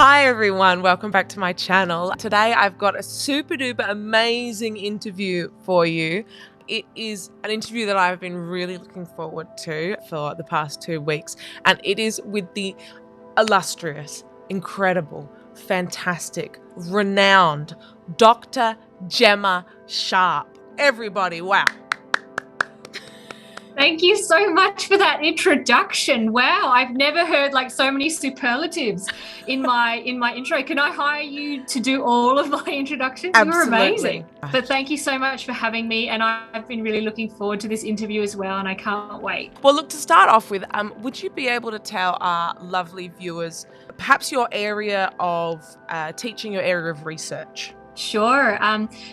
Hi everyone, welcome back to my channel. Today I've got a super duper amazing interview for you. It is an interview that I've been really looking forward to for the past 2 weeks, and it is with the illustrious, incredible, fantastic, renowned Dr. Gemma Sharp. Everybody, wow. Thank you so much for that introduction. Wow, I've never heard like so many superlatives in my intro. Can I hire you to do all of my introductions? Absolutely. You were amazing. But thank you so much for having me, and I've been really looking forward to this interview as well, and I can't wait. Well, look, to start off with, would you be able to tell our lovely viewers perhaps your area of teaching, your area of research? Sure.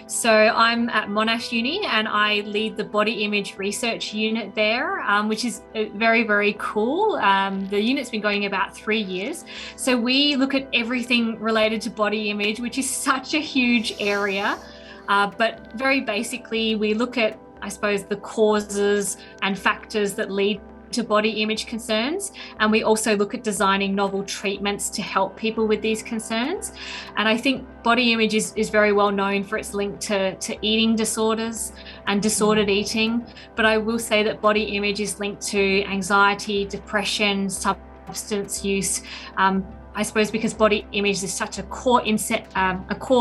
So I'm at Monash Uni and I lead the body image research unit there, which is very, very cool. The unit's been going about 3 years. So we look at everything related to body image, which is such a huge area. But very basically, we look at, I suppose, the causes and factors that lead to body image concerns, and we also look at designing novel treatments to help people with these concerns. And I think body image is very well known for its link to eating disorders and disordered eating, but I will say that body image is linked to anxiety, depression, substance use, I suppose because body image is such a core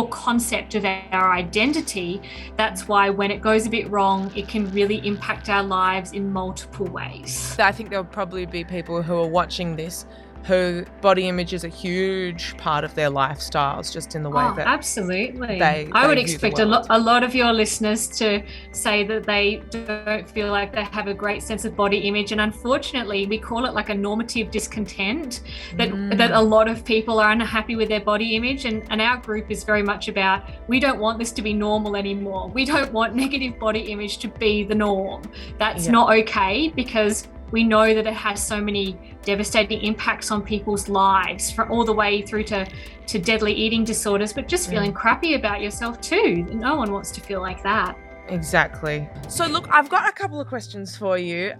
concept of our identity. That's why when it goes a bit wrong, it can really impact our lives in multiple ways. I think there'll probably be people who are watching this who body image is a huge part of their lifestyles, just in the way that absolutely. I would expect a lot of your listeners to say that they don't feel like they have a great sense of body image, and unfortunately we call it like a normative discontent, that a lot of people are unhappy with their body image, and our group is very much about, we don't want this to be normal anymore. We don't want negative body image to be the norm. That's not okay, because we know that it has so many devastating impacts on people's lives, from all the way through to deadly eating disorders, but just feeling crappy about yourself too. No one wants to feel like that. Exactly. So look, I've got a couple of questions for you.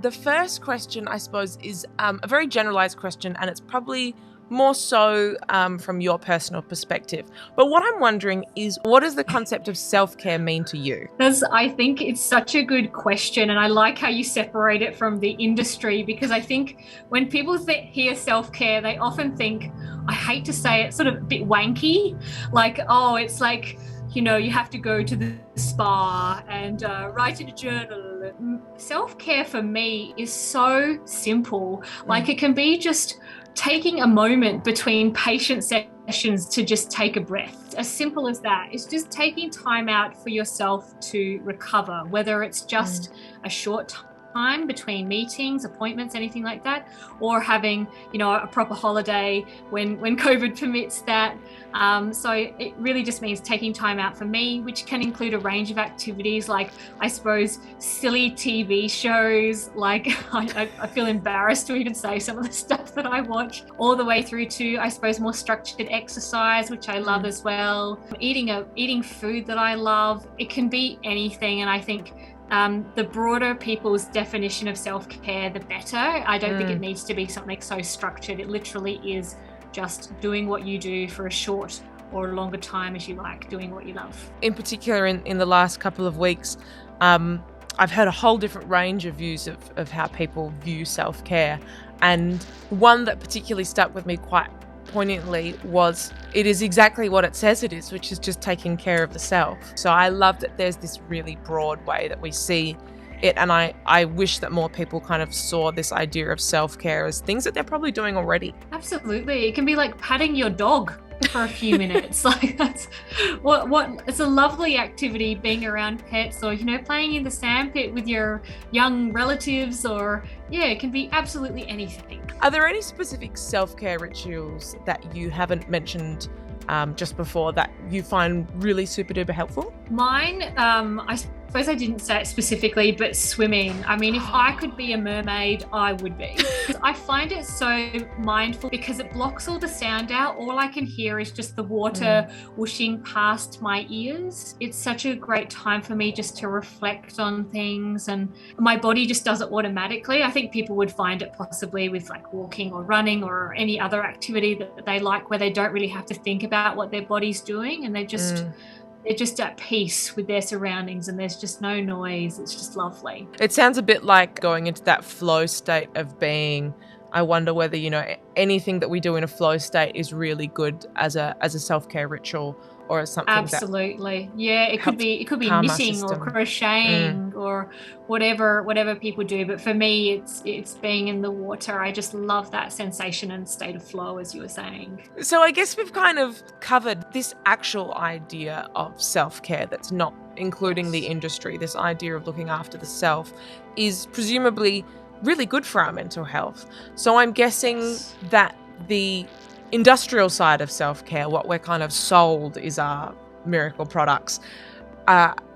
The first question, I suppose, is a very generalized question, and it's probably more so from your personal perspective. But what I'm wondering is, what does the concept of self-care mean to you? I think it's such a good question, and I like how you separate it from the industry, because I think when people hear self-care, they often think, I hate to say it, sort of a bit wanky, like, oh, it's like, you have to go to the spa and write in a journal. Self-care for me is so simple. Like, it can be just taking a moment between patient sessions to just take a breath. As simple as that. It's just taking time out for yourself to recover, whether it's just a short time between meetings, appointments, anything like that, or having, a proper holiday when COVID permits that. So it really just means taking time out for me, which can include a range of activities, like, I suppose, silly TV shows, like I feel embarrassed to even say some of the stuff that I watch, all the way through to, I suppose, more structured exercise, which I love as well, eating food that I love. It can be anything, and I think the broader people's definition of self-care, the better. I don't think it needs to be something so structured. It literally is just doing what you do for a short or a longer time as you like, doing what you love. In particular, in the last couple of weeks, I've heard a whole different range of views of how people view self-care. And one that particularly stuck with me quite poignantly was, it is exactly what it says it is, which is just taking care of the self. So I love that there's this really broad way that we see it, and I wish that more people kind of saw this idea of self-care as things that they're probably doing already. Absolutely. It can be like patting your dog for a few minutes. Like, that's what it's a lovely activity, being around pets, or playing in the sandpit with your young relatives, or it can be absolutely anything. Are there any specific self-care rituals that you haven't mentioned just before that you find really super duper helpful? Mine, I suppose I didn't say it specifically, but swimming. I mean, if I could be a mermaid, I would be. I find it so mindful because it blocks all the sound out. All I can hear is just the water whooshing past my ears. It's such a great time for me just to reflect on things, and my body just does it automatically. I think people would find it possibly with like walking or running or any other activity that they like, where they don't really have to think about what their body's doing, and they're just at peace with their surroundings, and there's just no noise. It's just lovely. It sounds a bit like going into that flow state of being. I wonder whether, anything that we do in a flow state is really good as a self-care ritual, or as something absolutely. Yeah, it could be knitting or crocheting or whatever people do. But for me, it's being in the water. I just love that sensation and state of flow, as you were saying. So I guess we've kind of covered this actual idea of self-care that's not including the industry. This idea of looking after the self is presumably really good for our mental health. So I'm guessing that the industrial side of self-care, what we're kind of sold is our miracle products.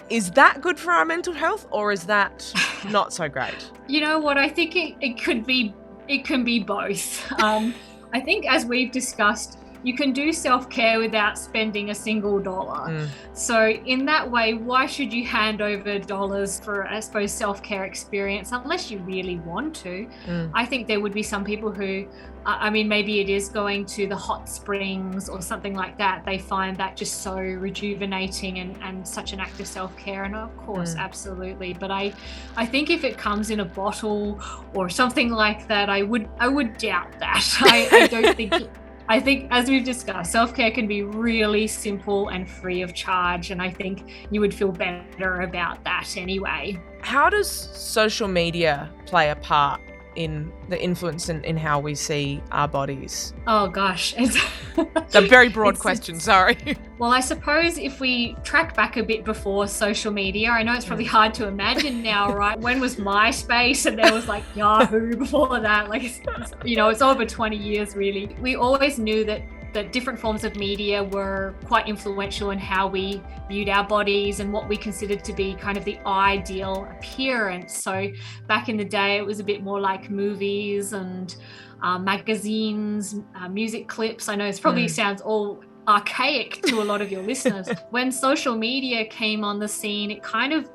Is that good for our mental health, or is that not so great? You know what? I think it can be both. I think, as we've discussed, you can do self-care without spending a single dollar. So in that way, why should you hand over dollars for, I suppose, self-care experience unless you really want to? I think there would be some people who, maybe it is going to the hot springs or something like that. They find that just so rejuvenating and such an act of self-care. And of course, absolutely. But I think if it comes in a bottle or something like that, I would doubt that. I don't think... I think, as we've discussed, self-care can be really simple and free of charge, and I think you would feel better about that anyway. How does social media play a part in the influence in how we see our bodies? Oh gosh, it's a very broad question, sorry. Well, I suppose if we track back a bit before social media, I know it's probably hard to imagine now, right? When was MySpace, and there was like Yahoo before that? Like, it's over 20 years really. We always knew that different forms of media were quite influential in how we viewed our bodies and what we considered to be kind of the ideal appearance. So back in the day, it was a bit more like movies and magazines, music clips. I know it probably sounds all archaic to a lot of your listeners. When social media came on the scene, it kind of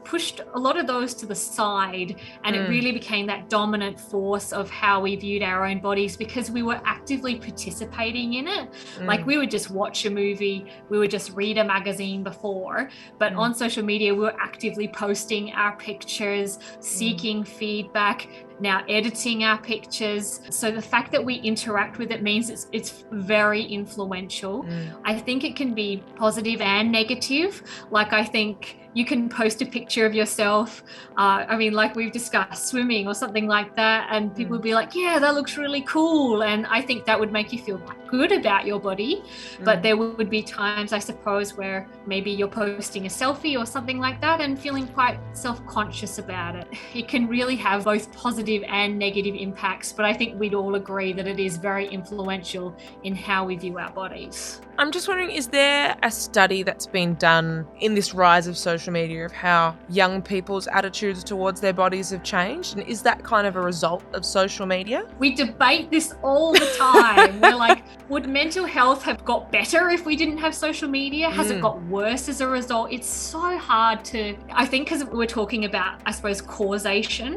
pushed a lot of those to the side, and it really became that dominant force of how we viewed our own bodies, because we were actively participating in it. Like, we would just watch a movie, we would just read a magazine before, but on social media we were actively posting our pictures, seeking feedback, now editing our pictures. So the fact that we interact with it means it's very influential. I think it can be positive and negative. Like, I think you can post a picture of yourself, like we've discussed, swimming or something like that, and people would be like, yeah, that looks really cool. And I think that would make you feel good about your body. But there would be times, I suppose, where maybe you're posting a selfie or something like that and feeling quite self-conscious about it. It can really have both positive and negative impacts, but I think we'd all agree that it is very influential in how we view our bodies. I'm just wondering, is there a study that's been done in this rise of social media of how young people's attitudes towards their bodies have changed? And is that kind of a result of social media? We debate this all the time. We're like, would mental health have got better if we didn't have social media? Has it got worse as a result? It's so hard to, I think, because we're talking about, I suppose, causation,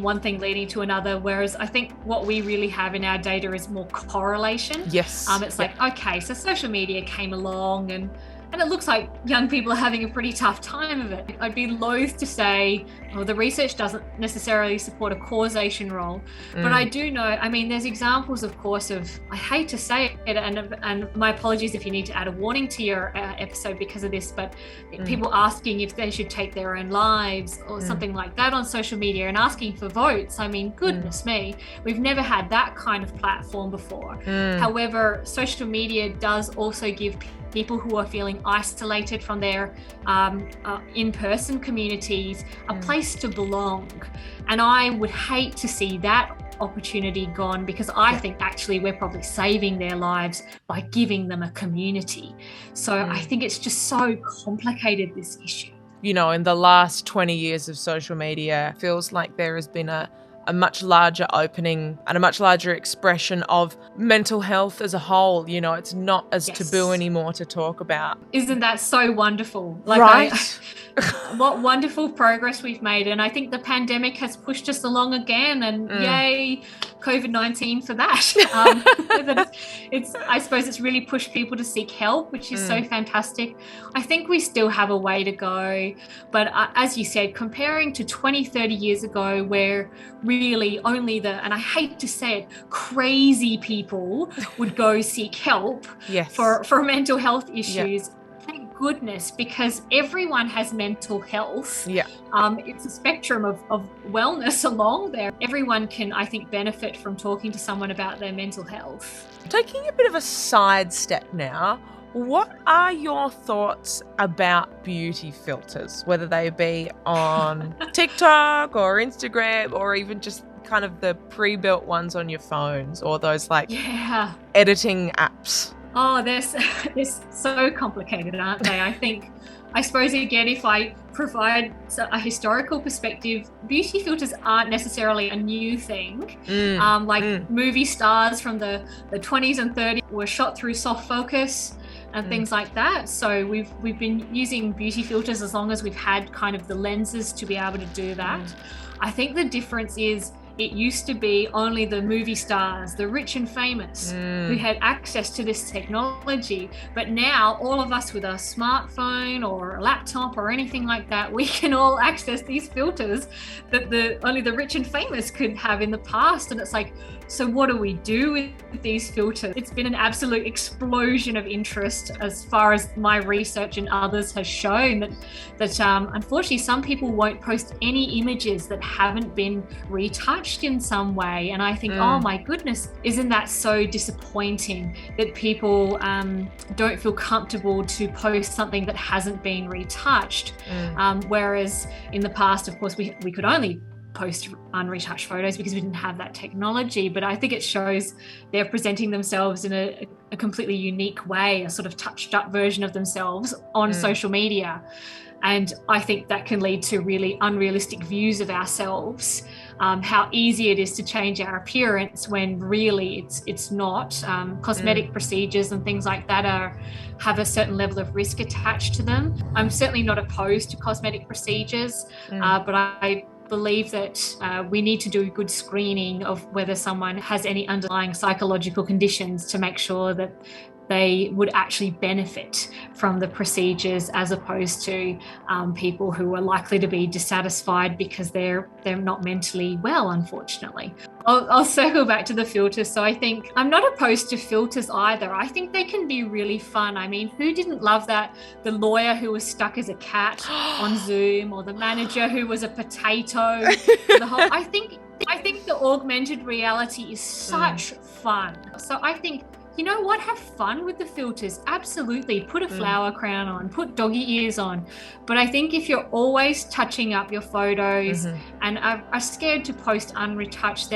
one thing leading to another, whereas I think what we really have in our data is more correlation. Yes. It's like, okay, so social media came along and it looks like young people are having a pretty tough time of it. I'd be loath to say, well, the research doesn't necessarily support a causation role, but I do know, there's examples, of course, of, I hate to say it, and my apologies if you need to add a warning to your episode because of this, but people asking if they should take their own lives or something like that on social media and asking for votes. Goodness me, we've never had that kind of platform before. However, social media does also give people who are feeling isolated from their in-person communities a place to belong. And I would hate to see that opportunity gone, because I think actually we're probably saving their lives by giving them a community. So I think it's just so complicated, this issue. in the last 20 years of social media, feels like there has been a much larger opening and a much larger expression of mental health as a whole. It's not as taboo anymore to talk about. Isn't that so wonderful? Right? What wonderful progress we've made. And I think the pandemic has pushed us along again, and yay, COVID-19 for that. I suppose it's really pushed people to seek help, which is so fantastic. I think we still have a way to go. But as you said, comparing to 20, 30 years ago, where really only and I hate to say it, crazy people would go seek help for mental health issues. Thank goodness, because everyone has mental health. It's a spectrum of wellness along there. Everyone can, I think, benefit from talking to someone about their mental health. Taking a bit of a sidestep now, what are your thoughts about beauty filters, whether they be on TikTok or Instagram or even just kind of the pre-built ones on your phones or those editing apps? Oh, they're so complicated, aren't they? I suppose, again, if I provide a historical perspective, beauty filters aren't necessarily a new thing. Movie stars from the 20s and 30s were shot through soft focus and things like that. So we've been using beauty filters as long as we've had kind of the lenses to be able to do that. I think the difference is it used to be only the movie stars, the rich and famous, who had access to this technology. But now all of us with a smartphone or a laptop or anything like that, we can all access these filters that only the rich and famous could have in the past. And it's like, so what do we do with these filters? It's been an absolute explosion of interest as far as my research and others has shown that unfortunately some people won't post any images that haven't been retouched in some way. And I think, oh my goodness, isn't that so disappointing that people don't feel comfortable to post something that hasn't been retouched? Whereas in the past, of course, we could only post unretouched photos because we didn't have that technology. But I think it shows they're presenting themselves in a completely unique way, a sort of touched up version of themselves on social media. And I think that can lead to really unrealistic views of ourselves, how easy it is to change our appearance when really it's not. Cosmetic procedures and things like that have a certain level of risk attached to them. I'm certainly not opposed to cosmetic procedures, but I believe that we need to do good screening of whether someone has any underlying psychological conditions to make sure that they would actually benefit from the procedures, as opposed to people who are likely to be dissatisfied because they're not mentally well, unfortunately. I'll circle back to the filters. So I think I'm not opposed to filters either. I think they can be really fun. I mean, who didn't love that? The lawyer who was stuck as a cat on Zoom, or the manager who was a potato. I think the augmented reality is such fun. So I think, you know what? Have fun with the filters. Absolutely. Put a flower crown on, put doggy ears on. But I think if you're always touching up your photos and are scared to post unretouched,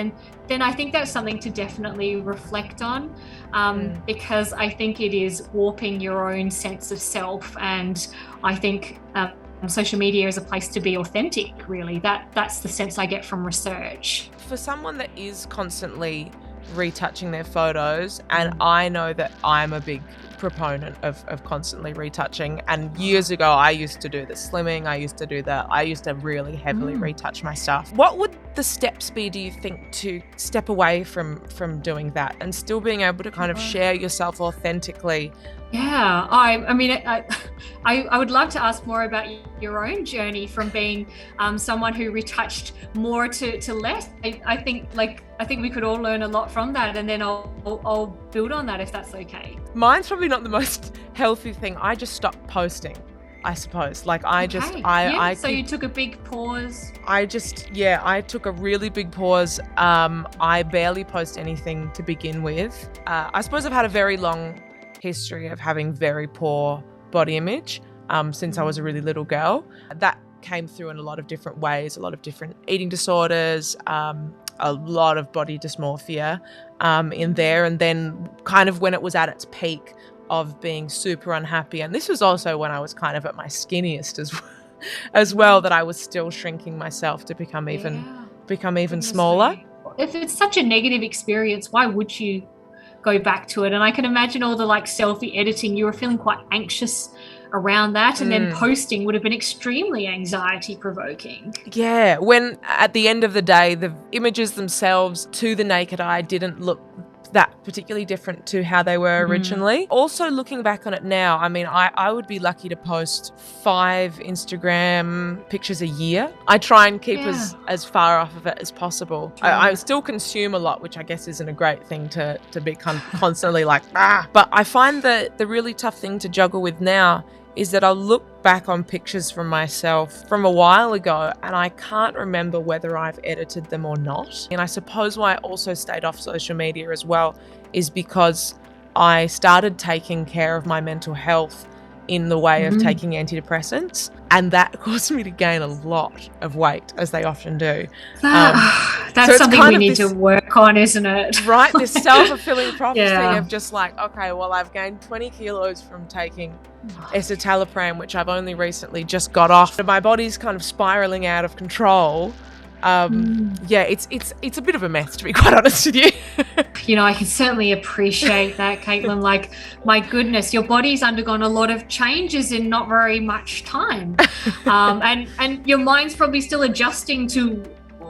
then I think that's something to definitely reflect on, because I think it is warping your own sense of self. And I think social media is a place to be authentic, really. That's the sense I get from research. For someone that is constantly retouching their photos, and I know that I'm a big proponent of constantly retouching, and years ago I used to do the slimming, I used to really heavily retouch my stuff. What would the steps be, do you think, to step away from doing that and still being able to kind of share yourself authentically? Yeah, I mean, I would love to ask more about your own journey from being someone who retouched more to less. I think we could all learn a lot from that, and then I'll build on that if that's okay. Mine's probably not the most healthy thing. I just stopped posting, I suppose. So you took a big pause? I took a really big pause. I barely post anything to begin with. I suppose I've had a very long history of having very poor body image since I was a really little girl. That came through in a lot of different ways, a lot of different eating disorders, a lot of body dysmorphia in there. And then kind of when it was at its peak of being super unhappy, and this was also when I was kind of at my skinniest as well, that I was still shrinking myself to become even smaller. If it's such a negative experience, why would you go back to it? And I can imagine all the like selfie editing, you were feeling quite anxious around that, and then posting would have been extremely anxiety provoking. Yeah, when at the end of the day, the images themselves to the naked eye didn't look that particularly different to how they were originally. Also, looking back on it now, I mean, I would be lucky to post 5 Instagram pictures a year. I try and keep as far off of it as possible. I still consume a lot, which I guess isn't a great thing to be constantly like, But I find that the really tough thing to juggle with now is that I'll look back on pictures from myself from a while ago and I can't remember whether I've edited them or not. And I suppose why I also stayed off social media as well is because I started taking care of my mental health in the way of taking antidepressants, and that caused me to gain a lot of weight, as they often do. That's something we need to work on, isn't it? Right, this self-fulfilling prophecy of just like, okay, well, I've gained 20 kilos from taking escitalopram, which I've only recently just got off. My body's kind of spiraling out of control. It's a bit of a mess, to be quite honest with you. You know, I can certainly appreciate that, Caitlin. Like, my goodness, your body's undergone a lot of changes in not very much time. And your mind's probably still adjusting to,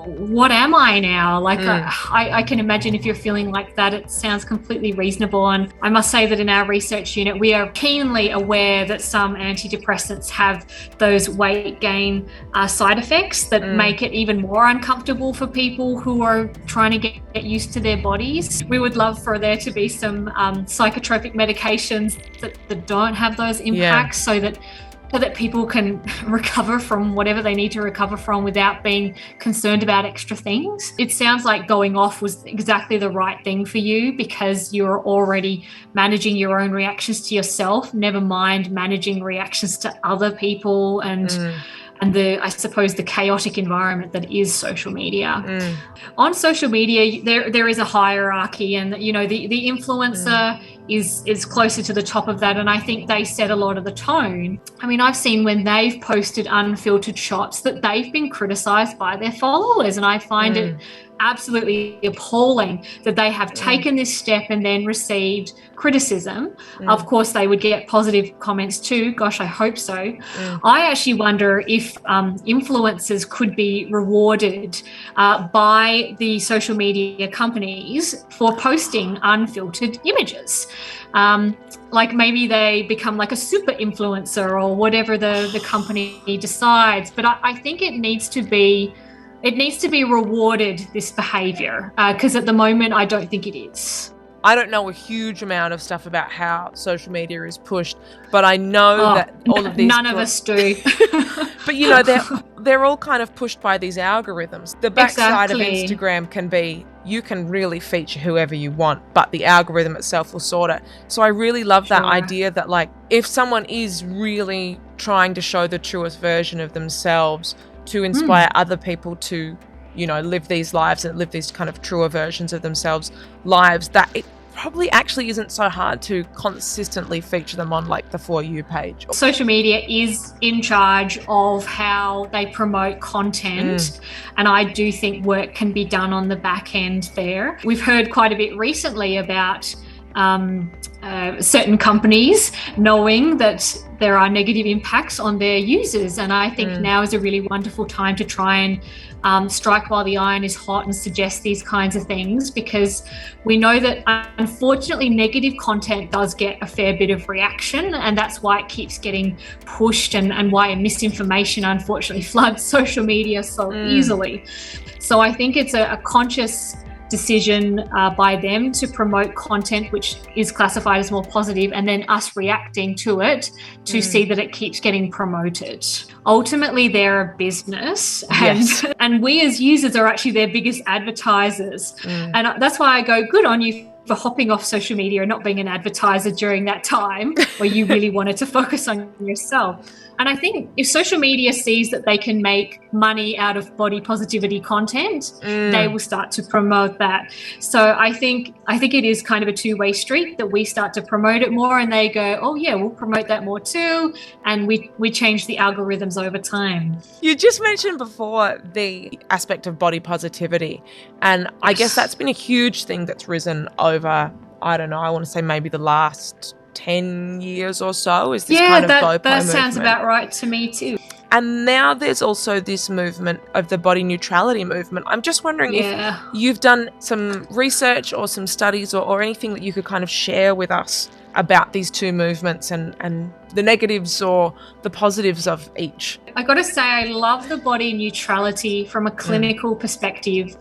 what am I now? Like, I can imagine if you're feeling like that, it sounds completely reasonable. And I must say that in our research unit, we are keenly aware that some antidepressants have those weight gain side effects that make it even more uncomfortable for people who are trying to get used to their bodies. We would love for there to be some psychotropic medications that don't have those impacts so that people can recover from whatever they need to recover from without being concerned about extra things. It sounds like going off was exactly the right thing for you because you're already managing your own reactions to yourself, never mind managing reactions to other people and the, I suppose, the chaotic environment that is social media. On social media, there is a hierarchy, and you know the influencer is closer to the top of that, and I think they set a lot of the tone. I mean, I've seen when they've posted unfiltered shots that they've been criticized by their followers, and I find it absolutely appalling that they have taken this step and then received criticism. Of course, they would get positive comments too. Gosh, I hope so. I actually wonder if influencers could be rewarded by the social media companies for posting unfiltered images. Like maybe they become like a super influencer or whatever the company decides. But I think it needs to be rewarded, this behavior, because at the moment I don't think it is. I don't know a huge amount of stuff about how social media is pushed, but I know that all of these... None of us do. But, you know, they're all kind of pushed by these algorithms. The backside of Instagram can be, you can really feature whoever you want, but the algorithm itself will sort it. So I really love that idea that, like, if someone is really trying to show the truest version of themselves to inspire other people to, you know, live these lives and live these kind of truer versions of themselves lives, that it probably actually isn't so hard to consistently feature them on like the For You page. Social media is in charge of how they promote content, and I do think work can be done on the back end there. We've heard quite a bit recently about certain companies knowing that there are negative impacts on their users, and I think now is a really wonderful time to try and strike while the iron is hot and suggest these kinds of things, because we know that unfortunately negative content does get a fair bit of reaction, and that's why it keeps getting pushed and why misinformation unfortunately floods social media so easily. So I think it's a conscious decision by them to promote content which is classified as more positive, and then us reacting to it to see that it keeps getting promoted. Ultimately, they're a business, and we as users are actually their biggest advertisers. And that's why I go, good on you for hopping off social media and not being an advertiser during that time where you really wanted to focus on yourself. And I think if social media sees that they can make money out of body positivity content, they will start to promote that. So I think it is kind of a two-way street, that we start to promote it more and they go, oh yeah, we'll promote that more too, and we change the algorithms over time. You just mentioned before the aspect of body positivity, and I guess that's been a huge thing that's risen over, I don't know, I want to say maybe the last 10 years or so, is this kind of BOPO that sounds movement. about right to me too. And now there's also this movement of the body neutrality movement. I'm just wondering if you've done some research or some studies or anything that you could kind of share with us about these two movements and the negatives or the positives of each. I got to say, I love the body neutrality from a clinical perspective,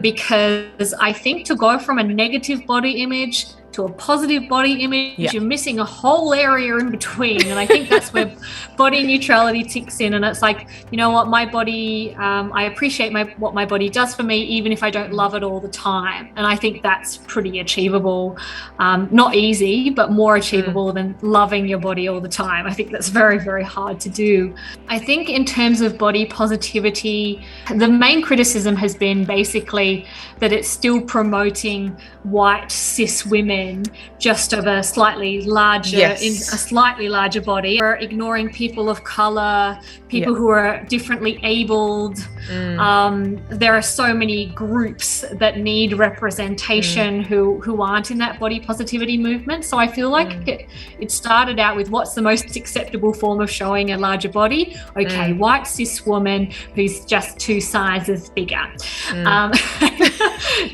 because I think to go from a negative body image to a positive body image, you're missing a whole area in between. And I think that's where body neutrality ticks in. And it's like, you know what, my body, I appreciate what my body does for me, even if I don't love it all the time. And I think that's pretty achievable. Not easy, but more achievable than loving your body all the time. I think that's very, very hard to do. I think in terms of body positivity, the main criticism has been basically that it's still promoting white cis women just of a slightly larger, in a slightly larger body, or ignoring people of color, people who are differently abled. There are so many groups that need representation who aren't in that body positivity movement. So I feel like it started out with, what's the most acceptable form of showing a larger body? Okay, white cis woman who's just 2 sizes bigger.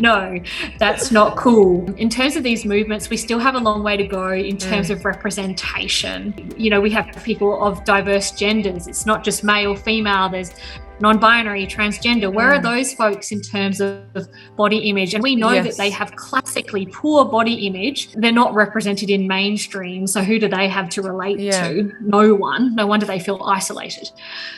No, that's not cool. In terms of these movements, we still have a long way to go in terms of representation. You know, we have people of diverse genders. It's not just male, female, there's non-binary, transgender. Where are those folks in terms of body image? And we know that they have classically poor body image. They're not represented in mainstream. So who do they have to relate to? No one. No wonder they feel isolated.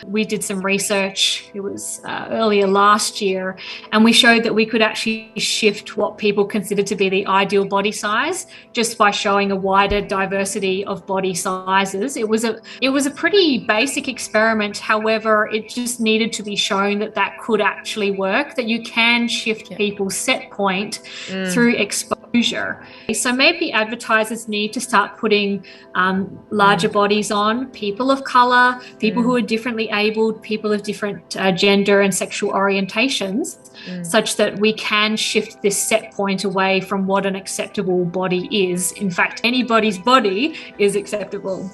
We did some research, it was earlier last year, and we showed that we could actually shift what people consider to be the ideal body size just by showing a wider diversity of body sizes. It was a pretty basic experiment. However, it just needed to be shown that could actually work, that you can shift people's set point through exposure. So maybe advertisers need to start putting larger bodies on people of color, people who are differently abled, people of different gender and sexual orientations, such that we can shift this set point away from what an acceptable body is. In fact, anybody's body is acceptable.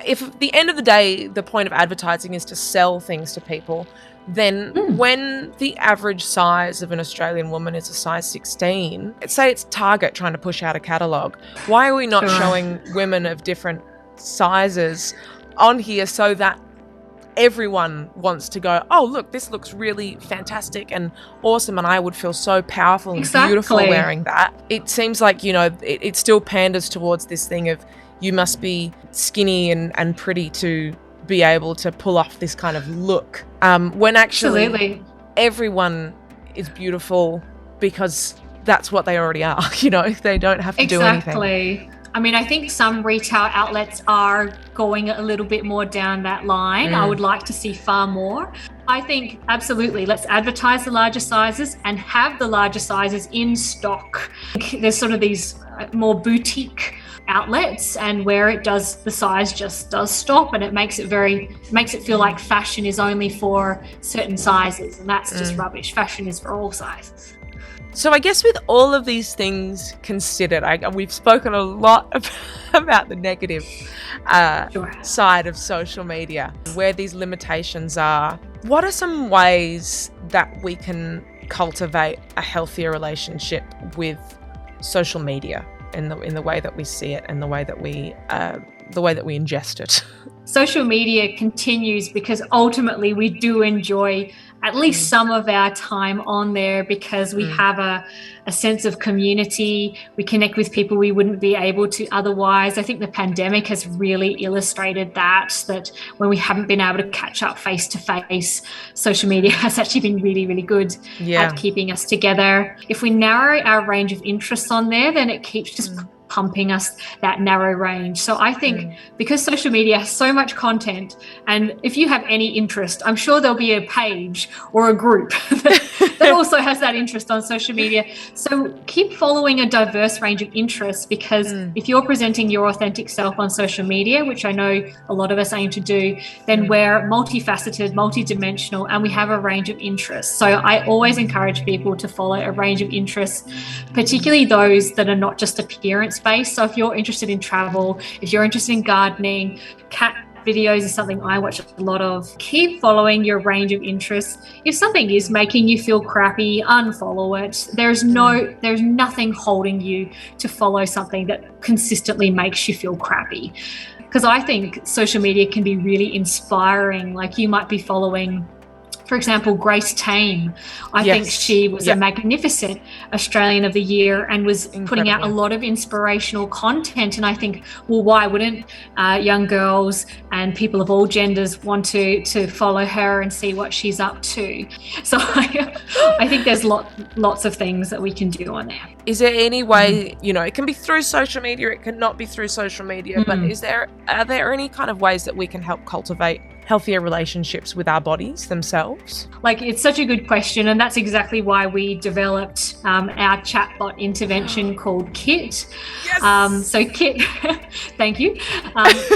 If at the end of the day, the point of advertising is to sell things to people, then when the average size of an Australian woman is a size 16, say it's Target trying to push out a catalogue, why are we not showing women of different sizes on here so that everyone wants to go, oh, look, this looks really fantastic and awesome, and I would feel so powerful and beautiful wearing that. It seems like, you know, it still panders towards this thing of you must be skinny and pretty to be able to pull off this kind of look. When actually everyone is beautiful because that's what they already are. You know, they don't have to do anything. I mean, I think some retail outlets are going a little bit more down that line. I would like to see far more. I think absolutely, let's advertise the larger sizes and have the larger sizes in stock. There's sort of these more boutique outlets, and where the size just does stop, and it makes it feel like fashion is only for certain sizes, and that's just rubbish. Fashion is for all sizes. So I guess with all of these things considered, we've spoken a lot about the negative side of social media, where these limitations are. What are some ways that we can cultivate a healthier relationship with social media in the way that we see it and the way that we ingest it? Social media continues because ultimately we do enjoy at least some of our time on there, because we have a sense of community. We connect with people we wouldn't be able to otherwise. I think the pandemic has really illustrated that when we haven't been able to catch up face to face, social media has actually been really, really good at keeping us together. If we narrow our range of interests on there, then it keeps just pumping us that narrow range. So I think because social media has so much content, and if you have any interest, I'm sure there'll be a page or a group that also has that interest on social media. So keep following a diverse range of interests, because if you're presenting your authentic self on social media, which I know a lot of us aim to do, then we're multifaceted, multidimensional, and we have a range of interests. So I always encourage people to follow a range of interests, particularly those that are not just appearance based. So if you're interested in travel, if you're interested in gardening, cat videos is something I watch a lot of. Keep following your range of interests. If something is making you feel crappy, unfollow it. There's nothing holding you to follow something that consistently makes you feel crappy. Because I think social media can be really inspiring. Like, you might be following, for example, Grace Tame. I think she was a magnificent Australian of the Year and was putting out a lot of inspirational content. And I think, well, why wouldn't young girls and people of all genders want to follow her and see what she's up to? So I think there's lots of things that we can do on there. Is there any way, it can be through social media, it cannot be through social media, but are there any kind of ways that we can help cultivate healthier relationships with our bodies themselves? Like, it's such a good question, and that's exactly why we developed our chatbot intervention called Kit. Yes. So Kit, thank you.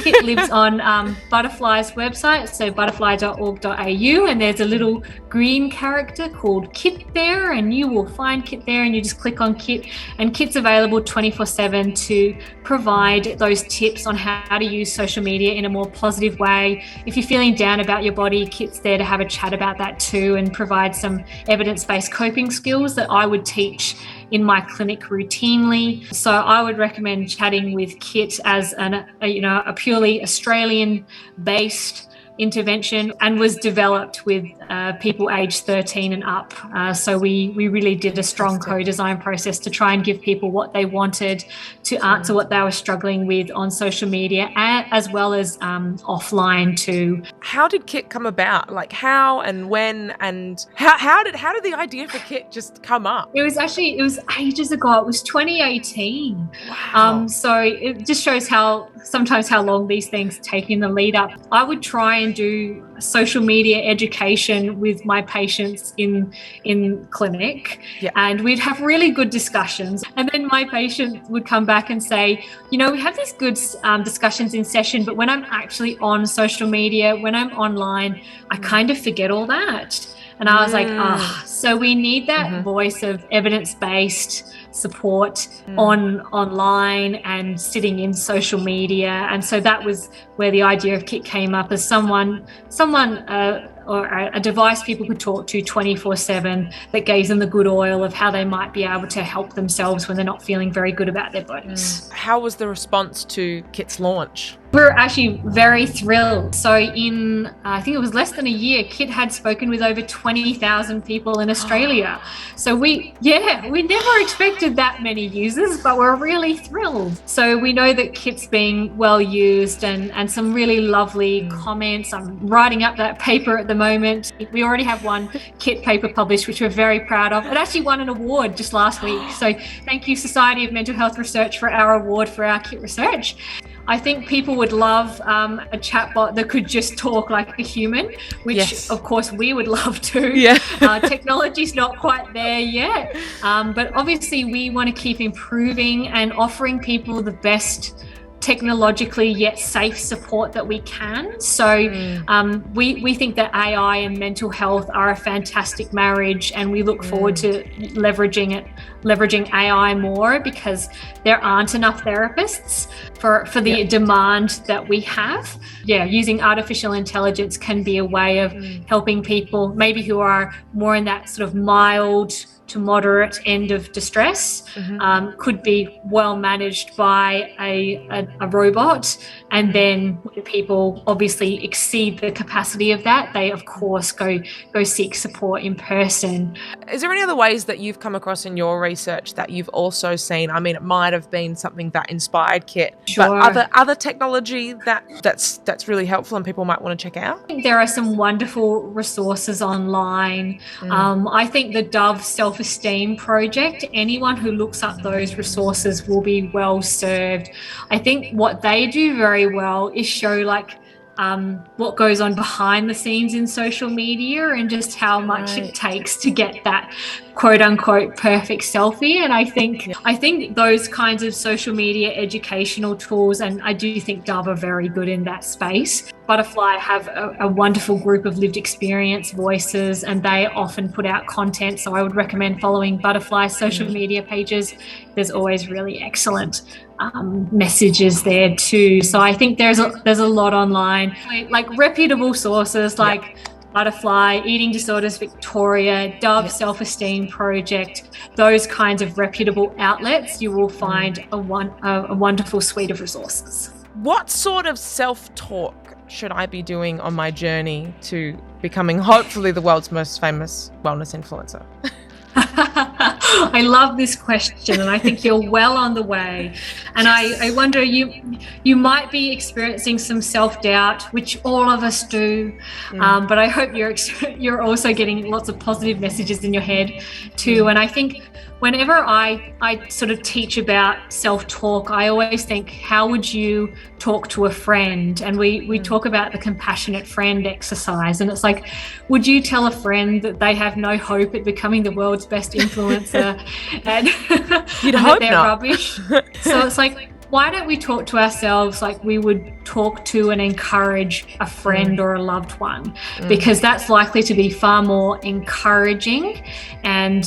Kit lives on Butterfly's website, so butterfly.org.au, and there's a little green character called Kit there, and you will find Kit there, and you just click on Kit, and Kit's available 24/7 to provide those tips on how to use social media in a more positive way. If you're feeling down about your body, Kit's there to have a chat about that too, and provide some evidence-based coping skills that I would teach in my clinic routinely. So I would recommend chatting with Kit as a purely Australian-based intervention, and was developed with people aged 13 and up. So we really did a strong co-design process to try and give people what they wanted to answer what they were struggling with on social media, as well as offline too. How did Kit come about? Like, how and when, and how did the idea for Kit just come up? It was ages ago. It was 2018. Wow. So it just shows how long these things take in the lead up. I would try and do social media education with my patients in clinic, and we'd have really good discussions, and then my patient would come back and say, we have these good discussions in session, but when I'm actually on social media, when I'm online, I kind of forget all that. And I was like, so we need that voice of evidence-based support online and sitting in social media. And so that was where the idea of Kit came up, as someone or a device people could talk to 24/7 that gave them the good oil of how they might be able to help themselves when they're not feeling very good about their bodies. How was the response to Kit's launch? We're actually very thrilled. So in, I think it was less than a year, Kit had spoken with over 20,000 people in Australia. So we never expected that many users, but we're really thrilled. So we know that Kit's being well used, and some really lovely comments. I'm writing up that paper at the moment. We already have one Kit paper published, which we're very proud of. It actually won an award just last week. So thank you, Society of Mental Health Research, for our award for our Kit research. I think people would love a chatbot that could just talk like a human, which of course we would love to. Technology's not quite there yet, but obviously we want to keep improving and offering people the best technologically yet safe support that we can. So we think that AI and mental health are a fantastic marriage, and we look forward to leveraging AI more, because there aren't enough therapists for the demand that we have. Using artificial intelligence can be a way of helping people maybe who are more in that sort of mild to moderate end of distress, could be well managed by a robot, and then when people obviously exceed the capacity of that, they of course go seek support in person. Is there any other ways that you've come across in your research that you've also seen? I mean, it might have been something that inspired Kit, but other technology that's really helpful and people might want to check out? I think there are some wonderful resources online. I think the Dove self Self-Esteem Project. Anyone who looks up those resources will be well served. I think what they do very well is show like what goes on behind the scenes in social media and just how much it takes to get that quote unquote perfect selfie. And I think those kinds of social media educational tools, and I do think Dove are very good in that space. Butterfly have a wonderful group of lived experience voices, and they often put out content. So I would recommend following Butterfly's social media pages. There's always really excellent messages there too. So I think there's a lot online, like reputable sources like Butterfly, Eating Disorders Victoria, Dove Self-Esteem Project, those kinds of reputable outlets. You will find a wonderful suite of resources. What sort of self-talk should I be doing on my journey to becoming hopefully the world's most famous wellness influencer? I love this question, and I think you're well on the way. And I wonder, you might be experiencing some self-doubt, which all of us do, but I hope you're also getting lots of positive messages in your head too. And I think whenever I sort of teach about self-talk, I always think, how would you talk to a friend? And we talk about the compassionate friend exercise. And it's like, would you tell a friend that they have no hope at becoming the world's best influencer and, You'd and hope that they're not. rubbish? So it's like, why don't we talk to ourselves like we would talk to and encourage a friend or a loved one? Because that's likely to be far more encouraging and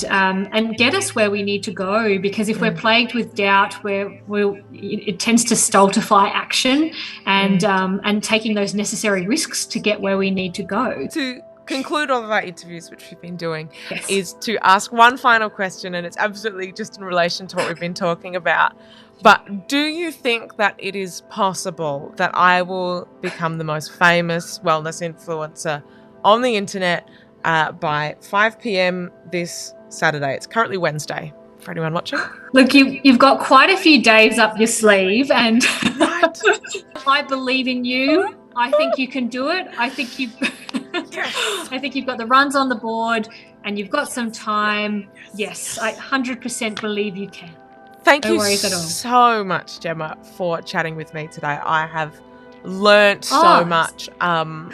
get us where we need to go. Because if we're plagued with doubt, it tends to stultify action and taking those necessary risks to get where we need to go. To conclude all of our interviews, which we've been doing, is to ask one final question, and it's absolutely just in relation to what we've been talking about. But do you think that it is possible that I will become the most famous wellness influencer on the internet by 5 p.m. this Saturday? It's currently Wednesday, for anyone watching. Look, you've got quite a few days up your sleeve, and I believe in you. I think you can do it. I think you've got the runs on the board and you've got some time. Yes, I 100% believe you can. Thank you so much, Gemma, for chatting with me today. I have learnt so much about...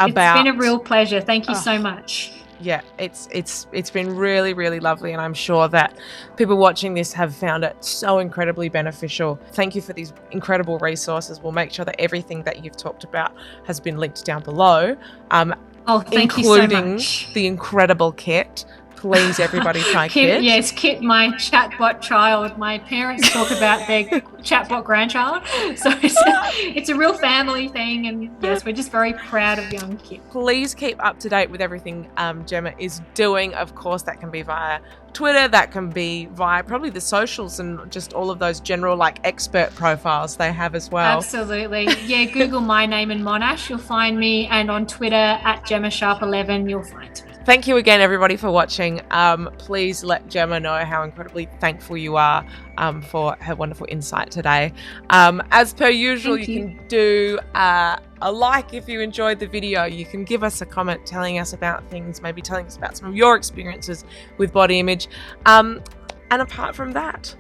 It's been a real pleasure. Thank you so much. Yeah, it's been really, really lovely, and I'm sure that people watching this have found it so incredibly beneficial. Thank you for these incredible resources. We'll make sure that everything that you've talked about has been linked down below, thank you so including much. the incredible Kit. Please, everybody, try Kit. Yes, Kit, my chatbot child. My parents talk about their chatbot grandchild. So it's a real family thing. And yes, we're just very proud of young Kit. Please keep up to date with everything Gemma is doing. Of course, that can be via Twitter, that can be via probably the socials and just all of those general like expert profiles they have as well. Absolutely. Yeah, Google my name and Monash, you'll find me. And on Twitter at GemmaSharp11, you'll find me. Thank you again, everybody, for watching. Please let Gemma know how incredibly thankful you are for her wonderful insight today. As per usual, you can do a like if you enjoyed the video. You can give us a comment telling us about things, maybe telling us about some of your experiences with body image. And apart from that,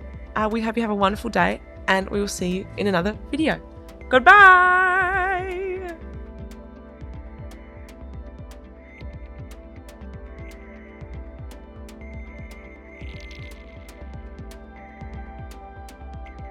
we hope you have a wonderful day, and we will see you in another video. Goodbye!